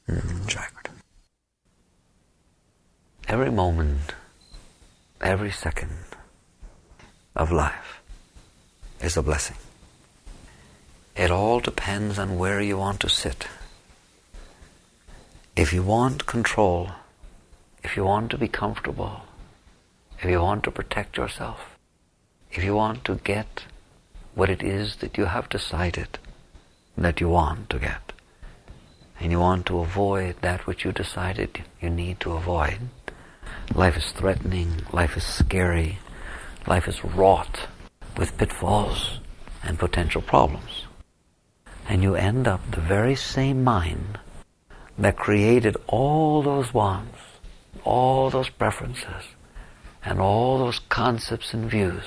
Jagged. Every moment, every second of life is a blessing. It all depends on where you want to sit. If you want control, if you want to be comfortable, if you want to protect yourself, if you want to get what it is that you have decided that you want to get, and you want to avoid that which you decided you need to avoid, life is threatening, life is scary, life is wrought with pitfalls and potential problems. And you end up the very same mind that created all those wants, all those preferences, and all those concepts and views.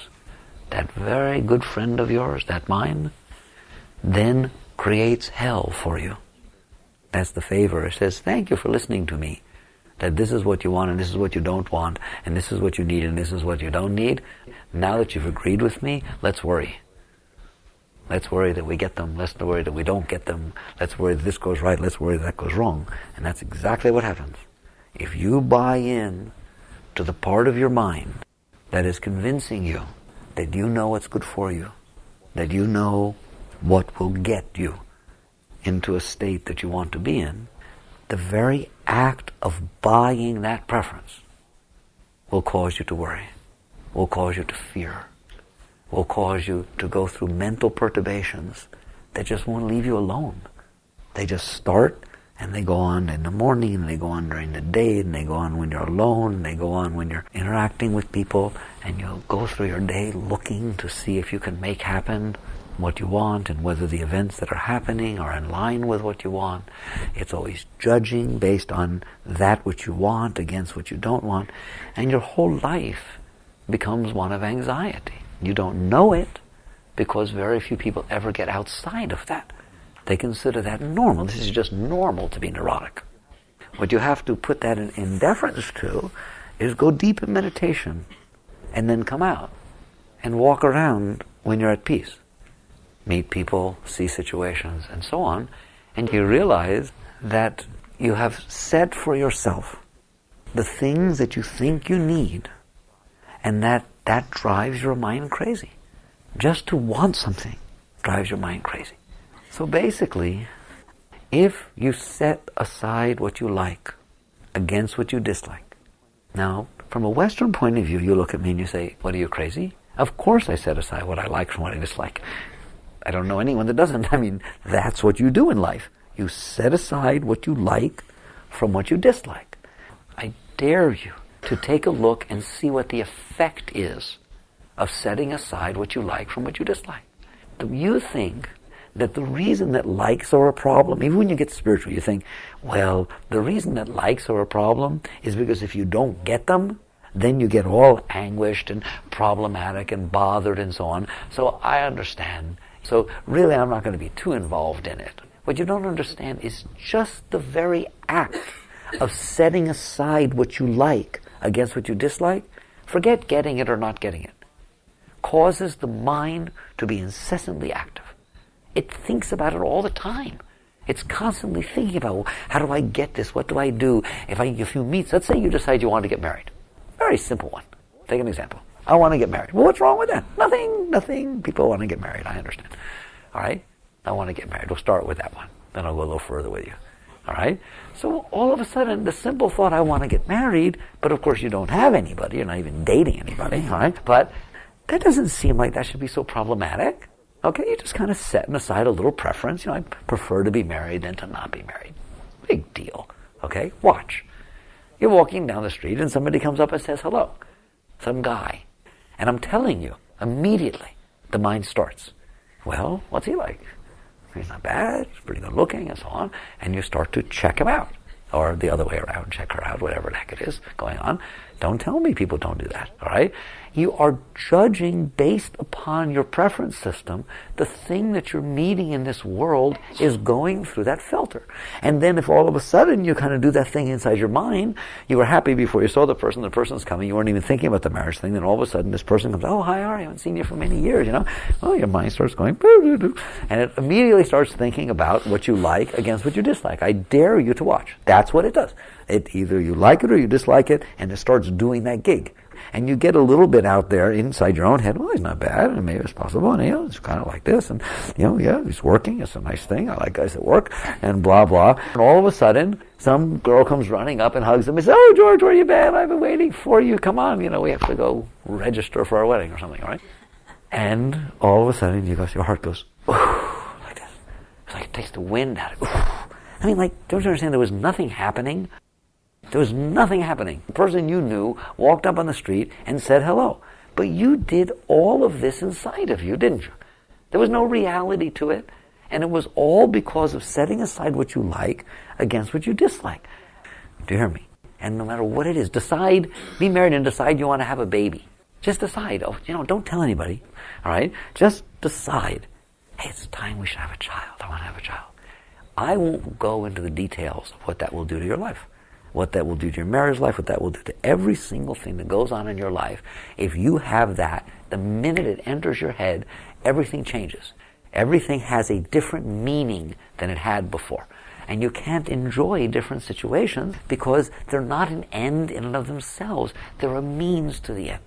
That very good friend of yours, that mind, then creates hell for you. That's the favor. It says, thank you for listening to me, that this is what you want and this is what you don't want, and this is what you need and this is what you don't need. Now that you've agreed with me, let's worry. Let's worry that we get them. Let's worry that we don't get them. Let's worry that this goes right. Let's worry that goes wrong. And that's exactly what happens. If you buy in to the part of your mind that is convincing you that you know what's good for you, that you know what will get you into a state that you want to be in, the very act of buying that preference will cause you to worry, will cause you to fear, will cause you to go through mental perturbations that just won't leave you alone. They just start and they go on in the morning and they go on during the day and they go on when you're alone and they go on when you're interacting with people, and you'll go through your day looking to see if you can make happen what you want and whether the events that are happening are in line with what you want. It's always judging based on that which you want against what you don't want, and your whole life becomes one of anxiety. You don't know it because very few people ever get outside of that. They consider that normal. This is just normal to be neurotic. What you have to put that in deference to is go deep in meditation and then come out and walk around when you're at peace. Meet people, see situations, and so on, and you realize that you have set for yourself the things that you think you need, and that drives your mind crazy. Just to want something drives your mind crazy. So basically, if you set aside what you like against what you dislike. Now, from a Western point of view, you look at me and you say, what, are you crazy? Of course I set aside what I like from what I dislike. I don't know anyone that doesn't. I mean, that's what you do in life. You set aside what you like from what you dislike. I dare you to take a look and see what the effect is of setting aside what you like from what you dislike. You think that the reason that likes are a problem, even when you get spiritual, you think, well, the reason that likes are a problem is because if you don't get them, then you get all anguished and problematic and bothered and so on. So I understand. So really I'm not going to be too involved in it. What you don't understand is just the very act of setting aside what you like against what you dislike, forget getting it or not getting it, causes the mind to be incessantly active. It thinks about it all the time. It's constantly thinking about, well, how do I get this? What do I do? If you meet, let's say you decide you want to get married. Very simple one. Take an example. I want to get married. Well, what's wrong with that? Nothing. People want to get married. I understand. All right? I want to get married. We'll start with that one. Then I'll go a little further with you. All right? So all of a sudden, the simple thought, I want to get married, but of course you don't have anybody. You're not even dating anybody. All right? But that doesn't seem like that should be so problematic. Okay? You're just kind of setting aside a little preference. I prefer to be married than to not be married. Big deal. Okay? Watch. You're walking down the street and somebody comes up and says hello. Some guy. And I'm telling you, immediately, the mind starts. Well, what's he like? He's not bad, he's pretty good looking, and so on. And you start to check him out. Or the other way around, check her out, whatever the heck it is going on. Don't tell me people don't do that, all right? You are judging based upon your preference system. The thing that you're meeting in this world is going through that filter. And then if all of a sudden you kind of do that thing inside your mind, you were happy before you saw the person's coming, you weren't even thinking about the marriage thing, then all of a sudden this person comes, oh, hi, I haven't seen you for many years, you know? Well, your mind starts going, boo-doo-doo, and it immediately starts thinking about what you like against what you dislike. I dare you to watch. That's what it does. It either you like it or you dislike it, and it starts doing that gig. And you get a little bit out there inside your own head, well, he's not bad, and maybe it's possible, and it's kind of like this, and yeah, he's working, it's a nice thing, I like guys that work, and blah, blah. And all of a sudden, some girl comes running up and hugs him and says, oh, George, where you been? I've been waiting for you, come on, we have to go register for our wedding or something, all right? And all of a sudden, your heart goes, ooh, like this. It's like it takes the wind out of it. I mean, don't you understand, there was nothing happening? There was nothing happening. The person you knew walked up on the street and said hello. But you did all of this inside of you, didn't you? There was no reality to it. And it was all because of setting aside what you like against what you dislike. Do you hear me? And no matter what it is, decide, be married and decide you want to have a baby. Just decide. Don't tell anybody. All right? Just decide. Hey, it's time we should have a child. I want to have a child. I won't go into the details of what that will do to your life. What that will do to your marriage life, what that will do to every single thing that goes on in your life. If you have that, the minute it enters your head, everything changes. Everything has a different meaning than it had before. And you can't enjoy different situations because they're not an end in and of themselves. They're a means to the end.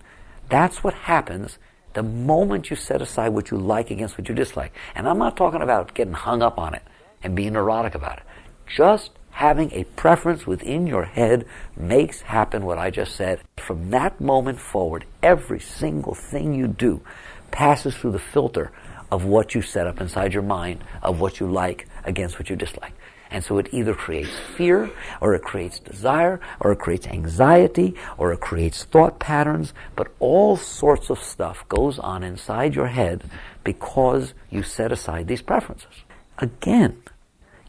That's what happens the moment you set aside what you like against what you dislike. And I'm not talking about getting hung up on it and being neurotic about it. Just having a preference within your head makes happen what I just said. From that moment forward, every single thing you do passes through the filter of what you set up inside your mind, of what you like against what you dislike. And so it either creates fear, or it creates desire, or it creates anxiety, or it creates thought patterns, but all sorts of stuff goes on inside your head because you set aside these preferences. Again,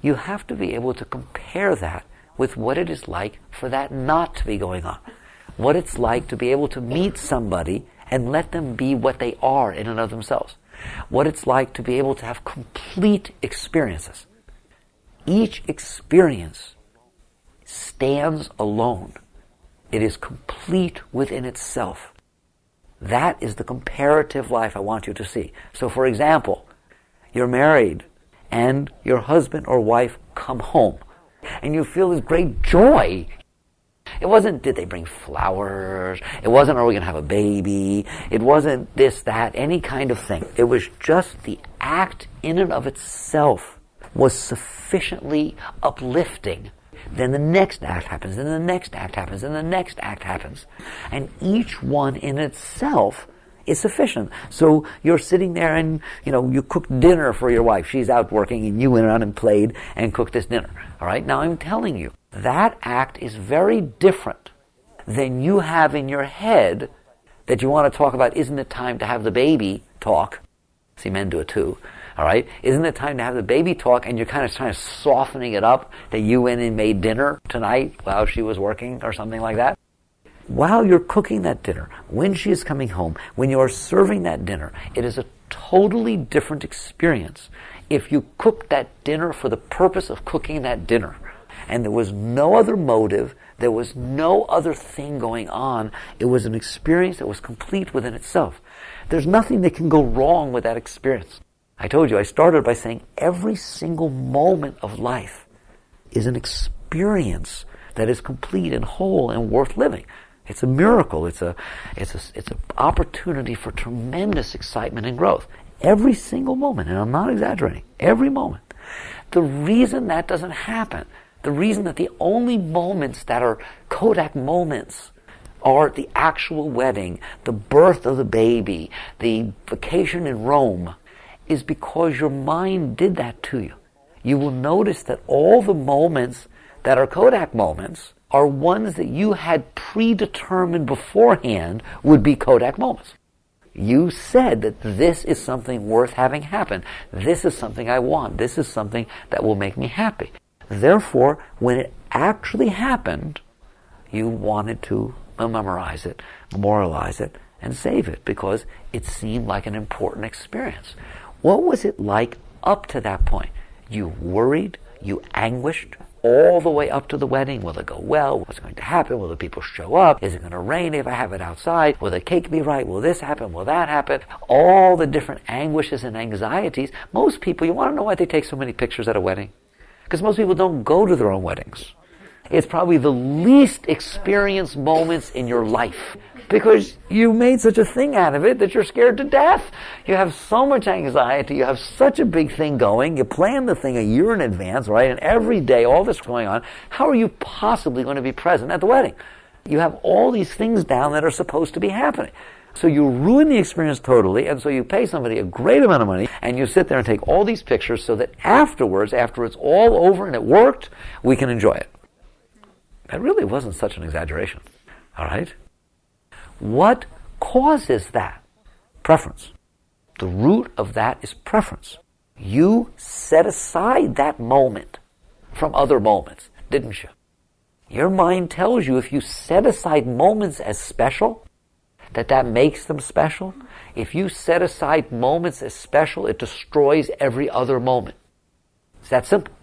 you have to be able to compare that with what it is like for that not to be going on. What it's like to be able to meet somebody and let them be what they are in and of themselves. What it's like to be able to have complete experiences. Each experience stands alone. It is complete within itself. That is the comparative life I want you to see. So for example, you're married, and your husband or wife come home, and you feel this great joy. It wasn't, did they bring flowers? It wasn't, are we going to have a baby? It wasn't this, that, any kind of thing. It was just the act in and of itself was sufficiently uplifting. Then the next act happens, then the next act happens, then the next act happens. And each one in itself is sufficient. So you're sitting there and, you cooked dinner for your wife. She's out working and you went around and played and cooked this dinner. All right? Now I'm telling you, that act is very different than you have in your head that you want to talk about, isn't it time to have the baby talk? See, men do it too. All right? Isn't it time to have the baby talk? And you're kind of softening it up that you went and made dinner tonight while she was working or something like that. While you're cooking that dinner, when she is coming home, when you are serving that dinner, it is a totally different experience if you cooked that dinner for the purpose of cooking that dinner. And there was no other motive, there was no other thing going on. It was an experience that was complete within itself. There's nothing that can go wrong with that experience. I told you, I started by saying every single moment of life is an experience that is complete and whole and worth living. It's a miracle. It's an opportunity for tremendous excitement and growth. Every single moment, and I'm not exaggerating, every moment. The reason that doesn't happen, the reason that the only moments that are Kodak moments are the actual wedding, the birth of the baby, the vacation in Rome, is because your mind did that to you. You will notice that all the moments that are Kodak moments are ones that you had predetermined beforehand would be Kodak moments. You said that this is something worth having happen. This is something I want. This is something that will make me happy. Therefore, when it actually happened, you wanted to memorize it, memorialize it, and save it because it seemed like an important experience. What was it like up to that point? You worried, you anguished, all the way up to the wedding. Will it go well? What's going to happen? Will the people show up? Is it going to rain if I have it outside? Will the cake be right? Will this happen? Will that happen? All the different anguishes and anxieties. Most people, you want to know why they take so many pictures at a wedding? Because most people don't go to their own weddings. It's probably the least experienced moments in your life because you made such a thing out of it that you're scared to death. You have so much anxiety. You have such a big thing going. You plan the thing a year in advance, right? And every day, all this going on. How are you possibly going to be present at the wedding? You have all these things down that are supposed to be happening. So you ruin the experience totally, and so you pay somebody a great amount of money, and you sit there and take all these pictures so that afterwards, after it's all over and it worked, we can enjoy it. That really wasn't such an exaggeration. All right? What causes that? Preference. The root of that is preference. You set aside that moment from other moments, didn't you? Your mind tells you if you set aside moments as special, that makes them special. If you set aside moments as special, it destroys every other moment. It's that simple.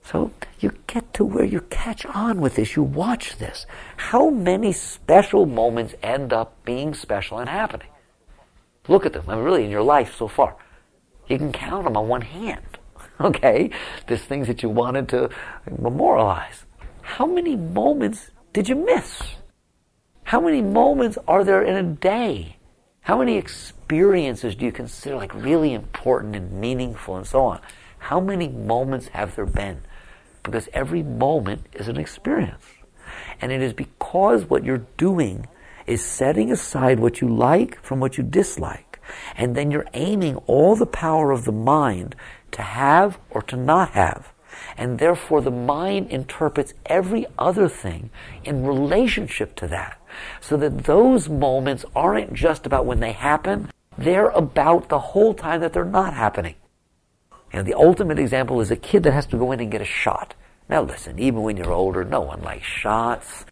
So you get to where you catch on with this, you watch this. How many special moments end up being special and happening? Look at them, I mean, really in your life so far. You can count them on one hand, okay? There's things that you wanted to memorialize. How many moments did you miss? How many moments are there in a day? How many experiences do you consider like really important and meaningful and so on? How many moments have there been? Because every moment is an experience. And it is because what you're doing is setting aside what you like from what you dislike. And then you're aiming all the power of the mind to have or to not have. And therefore the mind interprets every other thing in relationship to that. So that those moments aren't just about when they happen, they're about the whole time that they're not happening. And the ultimate example is a kid that has to go in and get a shot. Now listen, even when you're older, no one likes shots.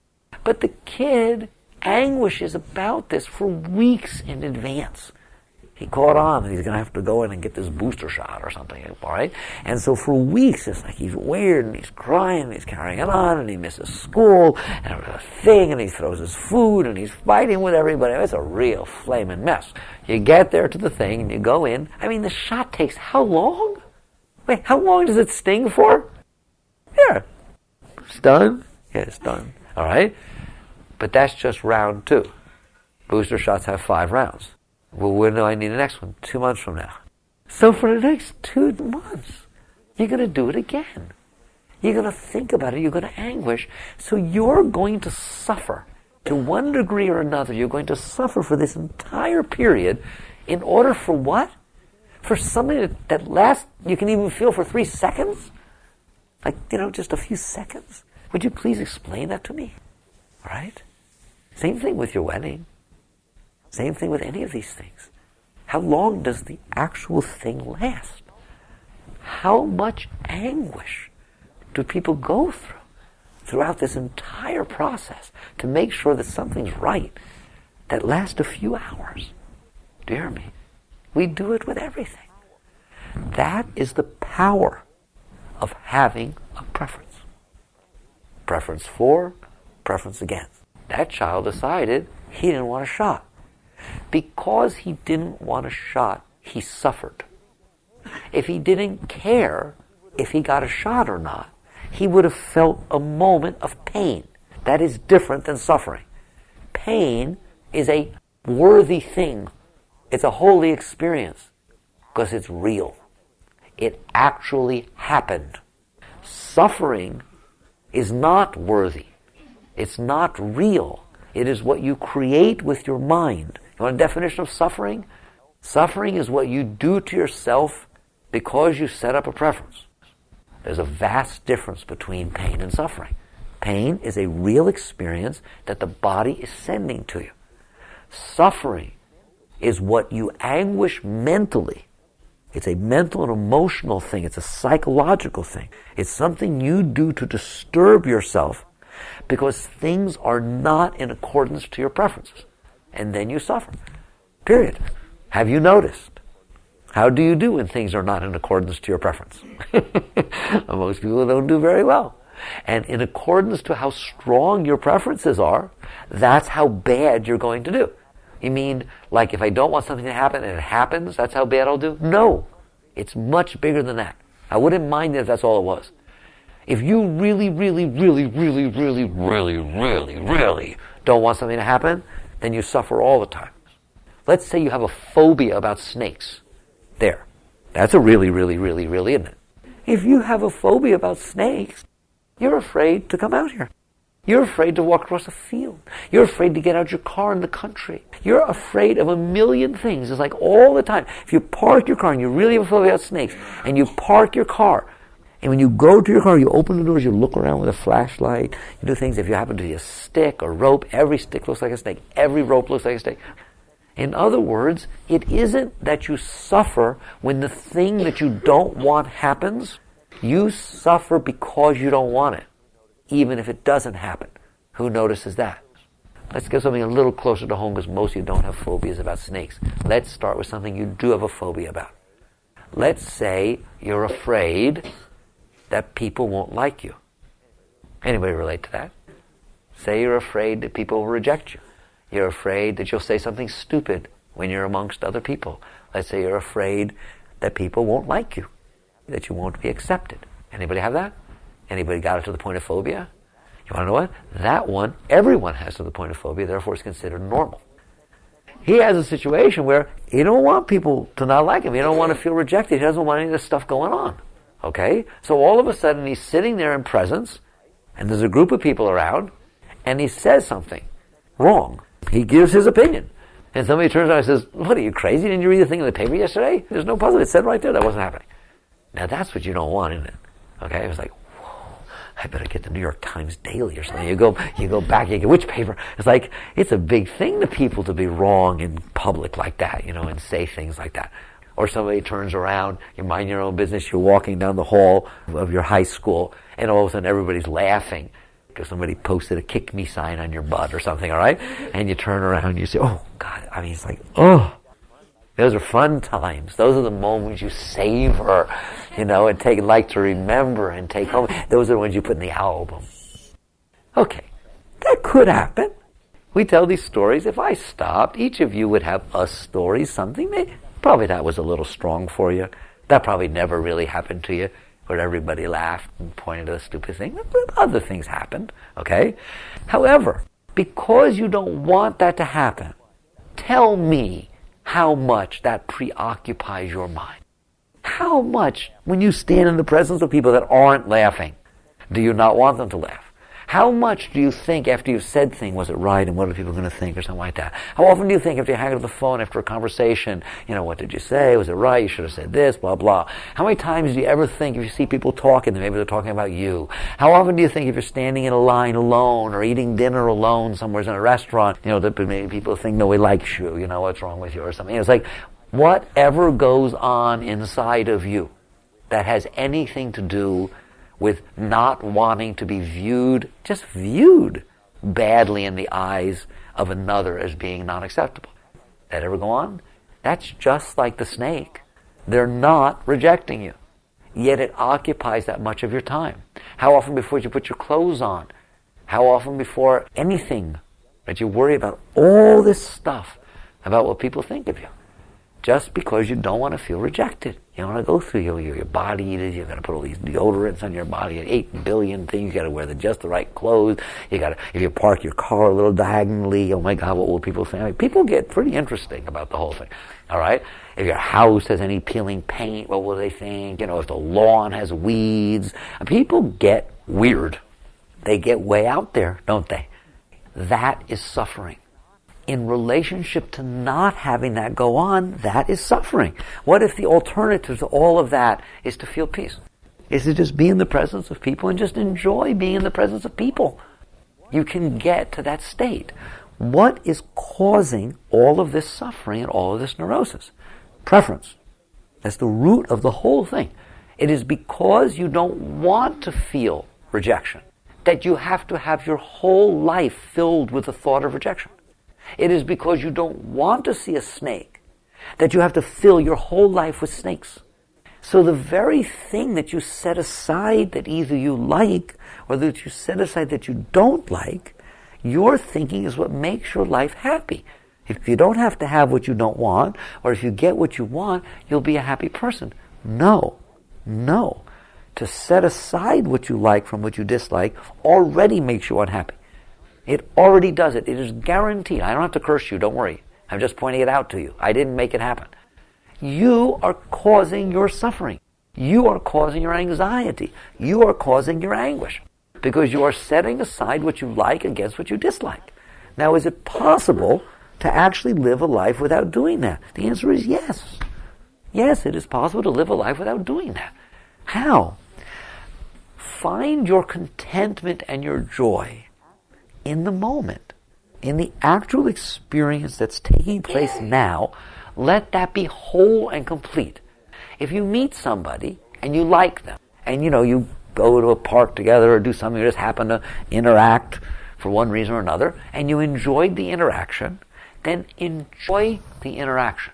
But the kid anguishes about this for weeks in advance. He caught on that he's going to have to go in and get this booster shot or something, all right? And so for weeks, it's like he's weird and he's crying and he's carrying it on and he misses school and a thing and he throws his food and he's fighting with everybody. It's a real flaming mess. You get there to the thing and you go in. I mean, the shot takes how long? Wait, how long does it sting for? Here. It's done? Yeah, it's done. All right? But that's just round 2. Booster shots have 5 rounds. Well, when do I need the next one? 2 months from now. So for the next 2 months, you're going to do it again. You're going to think about it. You're going to anguish. So you're going to suffer. To one degree or another, you're going to suffer for this entire period in order for what? For something that lasts, you can even feel for 3 seconds? Like, just a few seconds? Would you please explain that to me? All right? Same thing with your wedding. Same thing with any of these things. How long does the actual thing last? How much anguish do people go through throughout this entire process to make sure that something's right that lasts a few hours? Do you hear me? We do it with everything. That is the power of having a preference. Preference for, preference against. That child decided he didn't want a shot. Because he didn't want a shot, he suffered. If he didn't care if he got a shot or not, he would have felt a moment of pain. That is different than suffering. Pain is a worthy thing. It's a holy experience because it's real. It actually happened. Suffering is not worthy. It's not real. It is what you create with your mind. You want a definition of suffering? Suffering is what you do to yourself because you set up a preference. There's a vast difference between pain and suffering. Pain is a real experience that the body is sending to you. Suffering is what you anguish mentally. It's a mental and emotional thing. It's a psychological thing. It's something you do to disturb yourself because things are not in accordance to your preferences. And then you suffer. Period. Have you noticed? How do you do when things are not in accordance to your preference? Most people don't do very well. And in accordance to how strong your preferences are, that's how bad you're going to do. You mean, like if I don't want something to happen and it happens, that's how bad I'll do? No. It's much bigger than that. I wouldn't mind it if that's all it was. If you really, really, really, really, really, really, really, really don't want something to happen, then you suffer all the time. Let's say you have a phobia about snakes. There. That's a really, really, really, really, isn't it? If you have a phobia about snakes, you're afraid to come out here. You're afraid to walk across a field. You're afraid to get out your car in the country. You're afraid of a million things. It's like all the time. If you park your car and you really have a phobia about snakes, and you park your car, and when you go to your car, you open the doors, you look around with a flashlight, you do things. If you happen to see a stick or rope, every stick looks like a snake. Every rope looks like a snake. In other words, it isn't that you suffer when the thing that you don't want happens. You suffer because you don't want it, even if it doesn't happen. Who notices that? Let's get something a little closer to home, because most of you don't have phobias about snakes. Let's start with something you do have a phobia about. Let's say you're afraid that people won't like you. Anybody relate to that? Say you're afraid that people will reject you. You're afraid that you'll say something stupid when you're amongst other people. Let's say you're afraid that people won't like you, that you won't be accepted. Anybody have that? Anybody got it to the point of phobia? You want to know what? That one, everyone has to the point of phobia, therefore it's considered normal. He has a situation where he don't want people to not like him. He don't want to feel rejected. He doesn't want any of this stuff going on. Okay? So all of a sudden he's sitting there in presence, and there's a group of people around, and he says something wrong. He gives his opinion. And somebody turns around and says, "What, are you crazy? Didn't you read the thing in the paper yesterday? There's no puzzle. It said right there that wasn't happening." Now that's what you don't want, isn't it? Okay? It was like, whoa, I better get the New York Times Daily or something. You go back, you get, which paper? It's like, it's a big thing to people to be wrong in public like that, and say things like that. Or somebody turns around, you mind your own business, you're walking down the hall of your high school, and all of a sudden everybody's laughing because somebody posted a "kick me" sign on your butt or something, all right? And you turn around and you say, oh, God, it's like, oh. Those are fun times. Those are the moments you savor, and like to remember and take home. Those are the ones you put in the album. Okay, that could happen. We tell these stories. If I stopped, each of you would have a story, something probably that was a little strong for you. That probably never really happened to you, where everybody laughed and pointed at a stupid thing. Other things happened, okay? However, because you don't want that to happen, tell me how much that preoccupies your mind. How much, when you stand in the presence of people that aren't laughing, do you not want them to laugh? How much do you think after you've said things, was it right, and what are people going to think, or something like that? How often do you think after you hang up the phone after a conversation, what did you say? Was it right? You should have said this, blah, blah. How many times do you ever think if you see people talking, that maybe they're talking about you? How often do you think if you're standing in a line alone or eating dinner alone somewhere in a restaurant, that maybe people think nobody likes you, what's wrong with you or something? It's like whatever goes on inside of you that has anything to do with not wanting to be viewed badly in the eyes of another as being not acceptable. That ever go on? That's just like the snake. They're not rejecting you. Yet it occupies that much of your time. How often before you put your clothes on? How often before anything that you worry about all this stuff about what people think of you? Just because you don't want to feel rejected. You don't want to go through your body eaters. You've got to put all these deodorants on your body, 8 billion things. You've got to wear just the right clothes. If you park your car a little diagonally, oh my God, what will people think? People get pretty interesting about the whole thing. All right? If your house has any peeling paint, what will they think? If the lawn has weeds. People get weird. They get way out there, don't they? That is suffering. In relationship to not having that go on, that is suffering. What if the alternative to all of that is to feel peace? Is to just be in the presence of people and just enjoy being in the presence of people? You can get to that state. What is causing all of this suffering and all of this neurosis? Preference. That's the root of the whole thing. It is because you don't want to feel rejection. that you have to have your whole life filled with the thought of rejection. It is because you don't want to see a snake that you have to fill your whole life with snakes. So the very thing that you set aside that either you like or that you set aside that you don't like, your thinking is what makes your life happy. If you don't have to have what you don't want, or if you get what you want, you'll be a happy person. No. To set aside what you like from what you dislike already makes you unhappy. It already does it. It is guaranteed. I don't have to curse you, don't worry. I'm just pointing it out to you. I didn't make it happen. You are causing your suffering. You are causing your anxiety. You are causing your anguish. Because you are setting aside what you like against what you dislike. Now, is it possible to actually live a life without doing that? The answer is yes. Yes, it is possible to live a life without doing that. How? Find your contentment and your joy in the moment, in the actual experience that's taking place now. Let that be whole and complete. If you meet somebody and you like them, and you go to a park together or do something, you just happen to interact for one reason or another, and you enjoyed the interaction, then enjoy the interaction.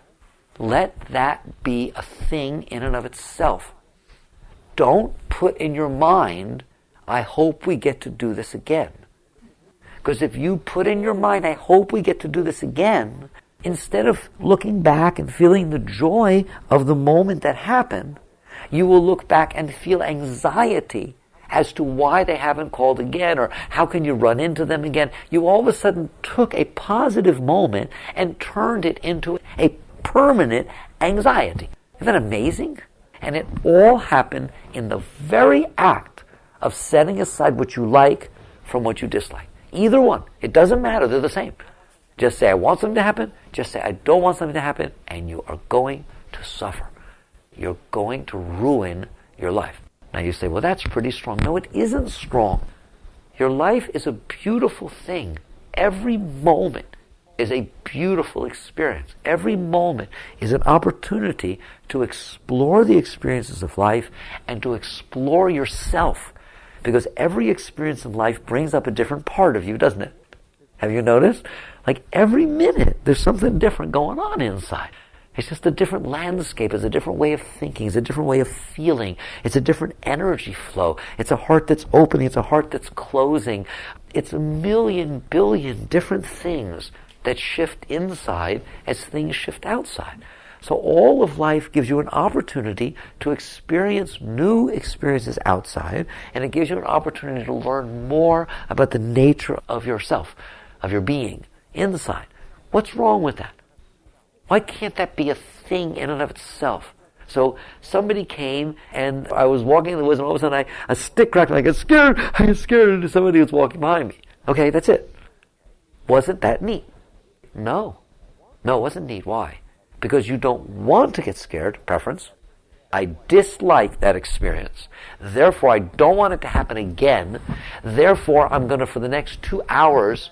Let that be a thing in and of itself. Don't put in your mind, I hope we get to do this again. Because if you put in your mind, I hope we get to do this again, instead of looking back and feeling the joy of the moment that happened, you will look back and feel anxiety as to why they haven't called again, or how can you run into them again. You all of a sudden took a positive moment and turned it into a permanent anxiety. Isn't that amazing? And it all happened in the very act of setting aside what you like from what you dislike. Either one. It doesn't matter. They're the same. Just say, I want something to happen. Just say, I don't want something to happen. And you are going to suffer. You're going to ruin your life. Now you say, well, that's pretty strong. No, it isn't strong. Your life is a beautiful thing. Every moment is a beautiful experience. Every moment is an opportunity to explore the experiences of life and to explore yourself. Because every experience in life brings up a different part of you, doesn't it? Have you noticed? Like every minute, there's something different going on inside. It's just a different landscape. It's a different way of thinking. It's a different way of feeling. It's a different energy flow. It's a heart that's opening. It's a heart that's closing. It's a million, billion different things that shift inside as things shift outside. So all of life gives you an opportunity to experience new experiences outside, and it gives you an opportunity to learn more about the nature of yourself, of your being, inside. What's wrong with that? Why can't that be a thing in and of itself? So somebody came, and I was walking in the woods, and all of a sudden a stick cracked, and I get scared into somebody who's walking behind me. Okay, that's it. Wasn't that neat? No, it wasn't neat. Why? Because you don't want to get scared, preference. I dislike that experience. Therefore, I don't want it to happen again. Therefore, I'm going to, for the next 2 hours,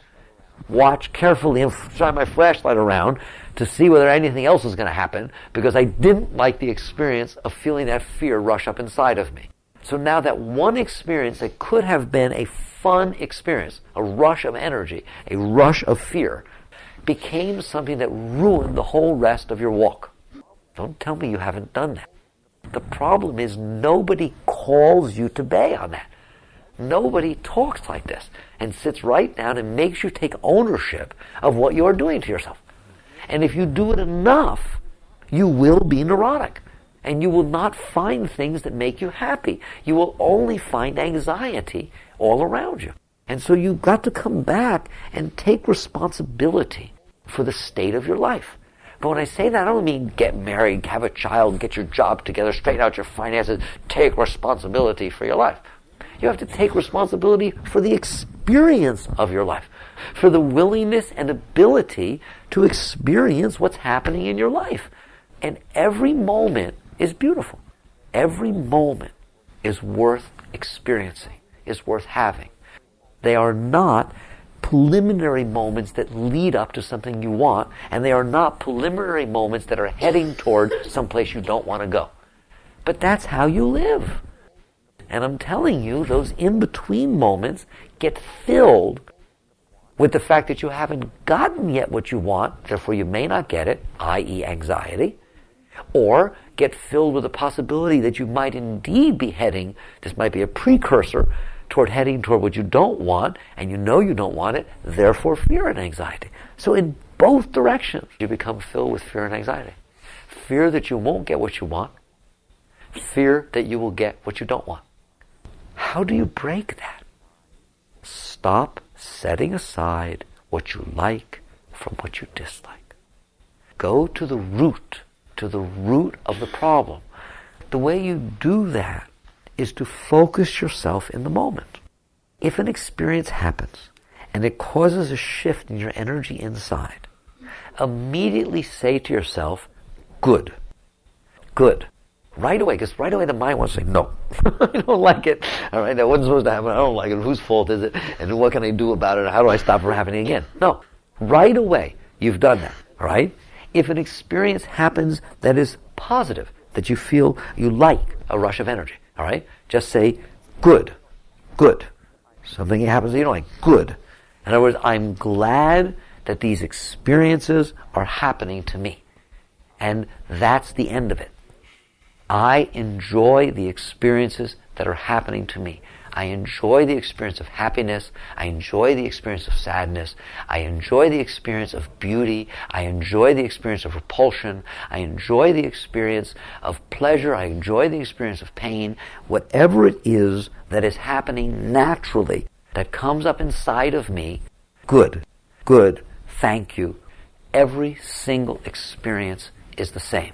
watch carefully and shine my flashlight around to see whether anything else is going to happen, because I didn't like the experience of feeling that fear rush up inside of me. So now that one experience that could have been a fun experience, a rush of energy, a rush of fear, became something that ruined the whole rest of your walk. Don't tell me you haven't done that. The problem is nobody calls you to bay on that. Nobody talks like this and sits right down and makes you take ownership of what you're doing to yourself. And if you do it enough, you will be neurotic. And you will not find things that make you happy. You will only find anxiety all around you. And so you've got to come back and take responsibility for the state of your life. But when I say that, I don't mean get married, have a child, get your job together, straighten out your finances, take responsibility for your life. You have to take responsibility for the experience of your life, for the willingness and ability to experience what's happening in your life. And every moment is beautiful. Every moment is worth experiencing, is worth having. They are not preliminary moments that lead up to something you want, and they are not preliminary moments that are heading toward someplace you don't want to go. But that's how you live. And I'm telling you, those in-between moments get filled with the fact that you haven't gotten yet what you want, therefore you may not get it, i.e. anxiety, or get filled with the possibility that you might indeed be heading, this might be a precursor toward heading toward what you don't want, and you know you don't want it, therefore fear and anxiety. So in both directions, you become filled with fear and anxiety. Fear that you won't get what you want, fear that you will get what you don't want. How do you break that? Stop setting aside what you like from what you dislike. Go to the root of the problem. The way you do that is to focus yourself in the moment. If an experience happens and it causes a shift in your energy inside, immediately say to yourself, good, good. Right away, because right away the mind wants to say, no, I don't like it. All right, that wasn't supposed to happen. I don't like it. Whose fault is it? And what can I do about it? How do I stop it from happening again? No. Right away, you've done that. All right? If an experience happens that is positive, that you feel you like a rush of energy, all right? Just say, good, good. Something happens that you don't like, good. In other words, I'm glad that these experiences are happening to me. And that's the end of it. I enjoy the experiences that are happening to me. I enjoy the experience of happiness. I enjoy the experience of sadness. I enjoy the experience of beauty. I enjoy the experience of repulsion. I enjoy the experience of pleasure. I enjoy the experience of pain. Whatever it is that is happening naturally, that comes up inside of me, good, good, thank you. Every single experience is the same.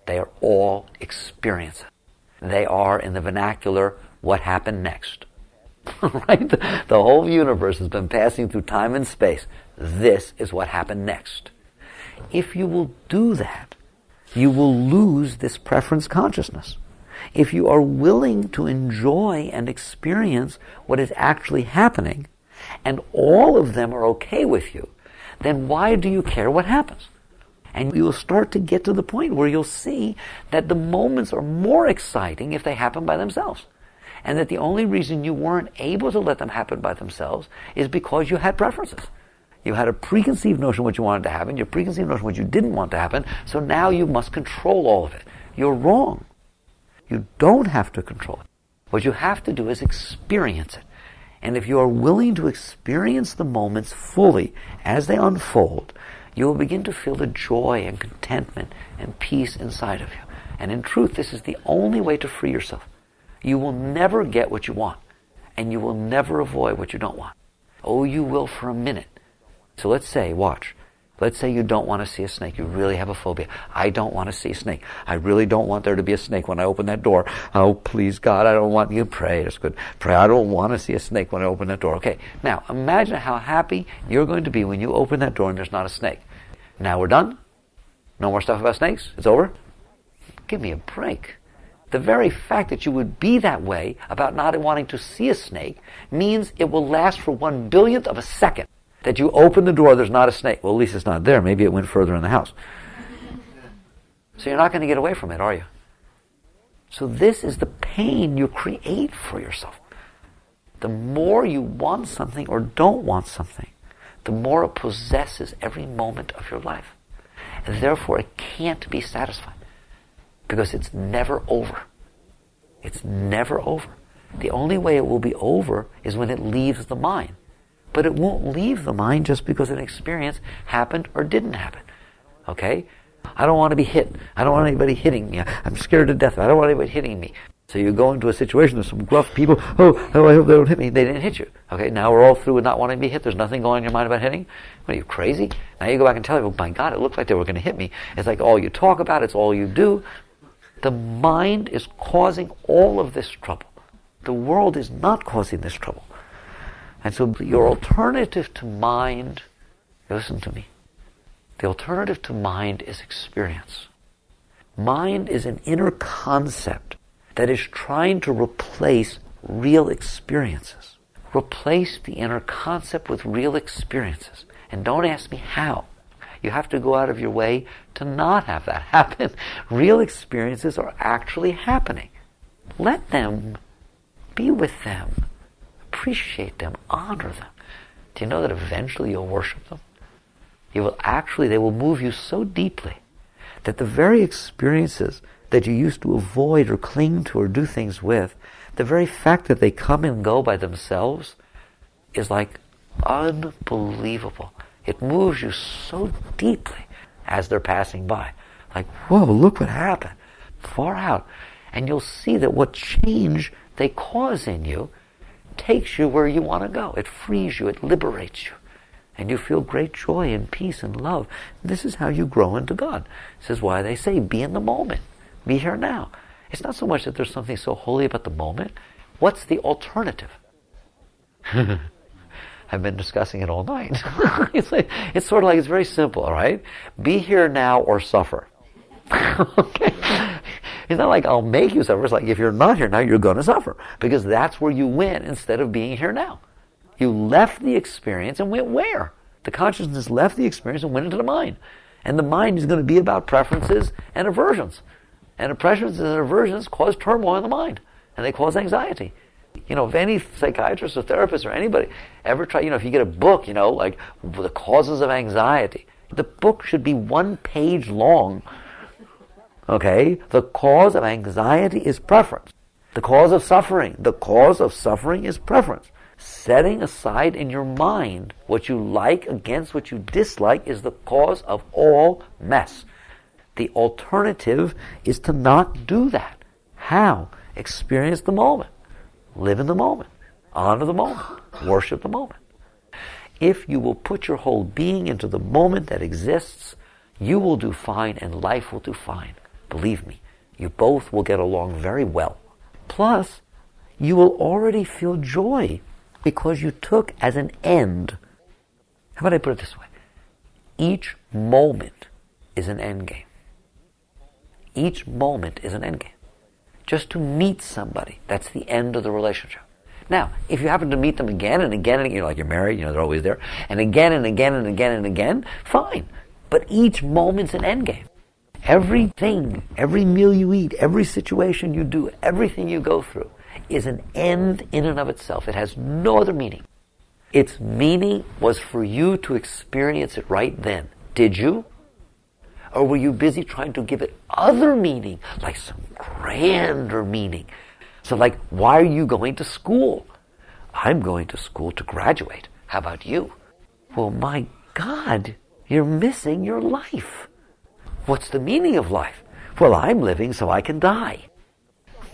They are all experiences. They are, in the vernacular, what happened next. Right? The whole universe has been passing through time and space. This is what happened next. If you will do that, you will lose this preference consciousness. If you are willing to enjoy and experience what is actually happening, and all of them are okay with you, then why do you care what happens? And you will start to get to the point where you'll see that the moments are more exciting if they happen by themselves. And that the only reason you weren't able to let them happen by themselves is because you had preferences. You had a preconceived notion of what you wanted to happen, your preconceived notion of what you didn't want to happen, so now you must control all of it. You're wrong. You don't have to control it. What you have to do is experience it. And if you are willing to experience the moments fully as they unfold, you will begin to feel the joy and contentment and peace inside of you. And in truth, this is the only way to free yourself. You will never get what you want, and you will never avoid what you don't want. Oh, you will for a minute. So let's say, watch, let's say you don't want to see a snake. You really have a phobia. I don't want to see a snake. I really don't want there to be a snake when I open that door. Oh, please, God, I don't want you to pray. That's good. Pray, I don't want to see a snake when I open that door. Okay, now imagine how happy you're going to be when you open that door and there's not a snake. Now we're done? No more stuff about snakes? It's over? Give me a break. The very fact that you would be that way about not wanting to see a snake means it will last for 1/10000000th of a second. That you open the door, there's not a snake. Well, at least it's not there. Maybe it went further in the house. So you're not going to get away from it, are you? So this is the pain you create for yourself. The more you want something or don't want something, the more it possesses every moment of your life. And therefore it can't be satisfied. Because it's never over. It's never over. The only way it will be over is when it leaves the mind. But it won't leave the mind just because an experience happened or didn't happen. Okay? I don't want to be hit. I don't want anybody hitting me. I'm scared to death. I don't want anybody hitting me. So you go into a situation, there's some gruff people, oh, I hope they don't hit me. They didn't hit you. Okay, now we're all through with not wanting to be hit. There's nothing going on in your mind about hitting. What are you, crazy? Now you go back and tell people, my God, it looked like they were going to hit me. It's like all you talk about, it's all you do. The mind is causing all of this trouble. The world is not causing this trouble. And so your alternative to mind, listen to me, the alternative to mind is experience. Mind is an inner concept that is trying to replace real experiences. Replace the inner concept with real experiences. And don't ask me how. You have to go out of your way to not have that happen. Real experiences are actually happening. Let them Be with them. Appreciate them. Honor them. Do you know that eventually you'll worship them? They will move you so deeply that the very experiences that you used to avoid or cling to or do things with, the very fact that they come and go by themselves is like unbelievable. It moves you so deeply as they're passing by. Like, whoa, look what happened. Far out. And you'll see that what change they cause in you takes you where you want to go. It frees you. It liberates you. And you feel great joy and peace and love. This is how you grow into God. This is why they say, be in the moment. Be here now. It's not so much that there's something so holy about the moment. What's the alternative? I've been discussing it all night. It's sort of like, it's very simple, all right? Be here now or suffer. Okay? It's not like I'll make you suffer. It's like, if you're not here now, you're going to suffer. Because that's where you win instead of being here now. You left the experience and went where? The consciousness left the experience and went into the mind. And the mind is going to be about preferences and aversions. And the preferences and aversions cause turmoil in the mind. And they cause anxiety. If any psychiatrist or therapist or anybody ever try, if you get a book, like the causes of anxiety, the book should be 1 page long. Okay? The cause of anxiety is preference. The cause of suffering is preference. Setting aside in your mind what you like against what you dislike is the cause of all mess. The alternative is to not do that. How? Experience the moment. Live in the moment. Honor the moment. Worship the moment. If you will put your whole being into the moment that exists, you will do fine and life will do fine. Believe me, you both will get along very well. Plus, you will already feel joy because you took as an end. How about I put it this way? Each moment is an end game. Each moment is an end game. Just to meet somebody, that's the end of the relationship. Now, if you happen to meet them again and again and again, like you're married, they're always there, and again and again and again and again, fine. But each moment's an end game. Everything, every meal you eat, every situation you do, everything you go through is an end in and of itself. It has no other meaning. Its meaning was for you to experience it right then. Did you? Or were you busy trying to give it other meaning, like some grander meaning? So like, why are you going to school? I'm going to school to graduate. How about you? Well, my God, you're missing your life. What's the meaning of life? Well, I'm living so I can die.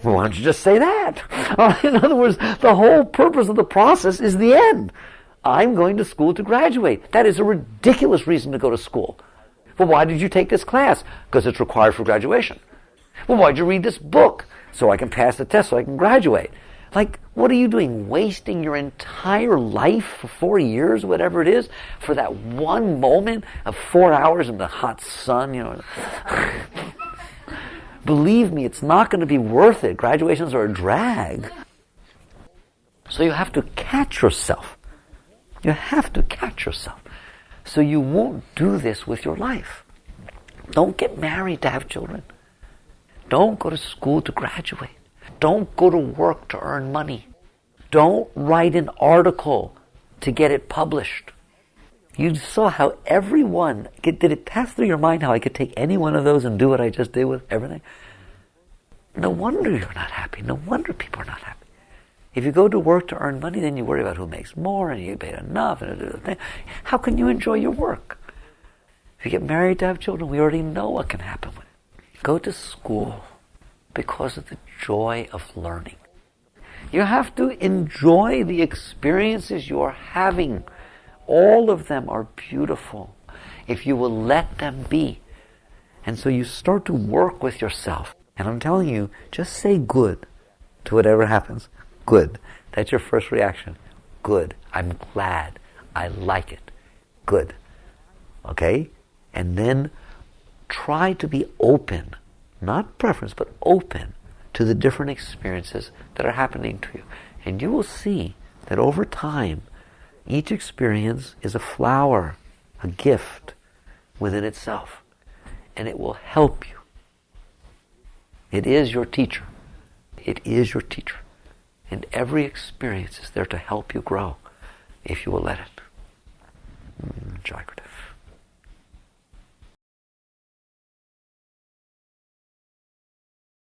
Well, why don't you just say that? In other words, the whole purpose of the process is the end. I'm going to school to graduate. That is a ridiculous reason to go to school. Well, why did you take this class? Because it's required for graduation. Well, why did you read this book? So I can pass the test, so I can graduate. Like, what are you doing? Wasting your entire life for 4 years, whatever it is, for that one moment of 4 hours in the hot sun, Believe me, it's not going to be worth it. Graduations are a drag. So you have to catch yourself. You have to catch yourself. So you won't do this with your life. Don't get married to have children. Don't go to school to graduate. Don't go to work to earn money. Don't write an article to get it published. You saw how everyone, did it pass through your mind how I could take any one of those and do what I just did with everything? No wonder you're not happy. No wonder people are not happy. If you go to work to earn money, then you worry about who makes more and you get paid enough. How can you enjoy your work? If you get married to have children, we already know what can happen with it. Go to school because of the joy of learning. You have to enjoy the experiences you are having. All of them are beautiful if you will let them be. And so you start to work with yourself. And I'm telling you, just say good to whatever happens. Good. That's your first reaction. Good. I'm glad. I like it. Good. Okay? And then try to be open, not preference, but open to the different experiences that are happening to you. And you will see that over time, each experience is a flower, a gift within itself. And it will help you. It is your teacher. It is your teacher. And every experience is there to help you grow if you will let it. Jagrath.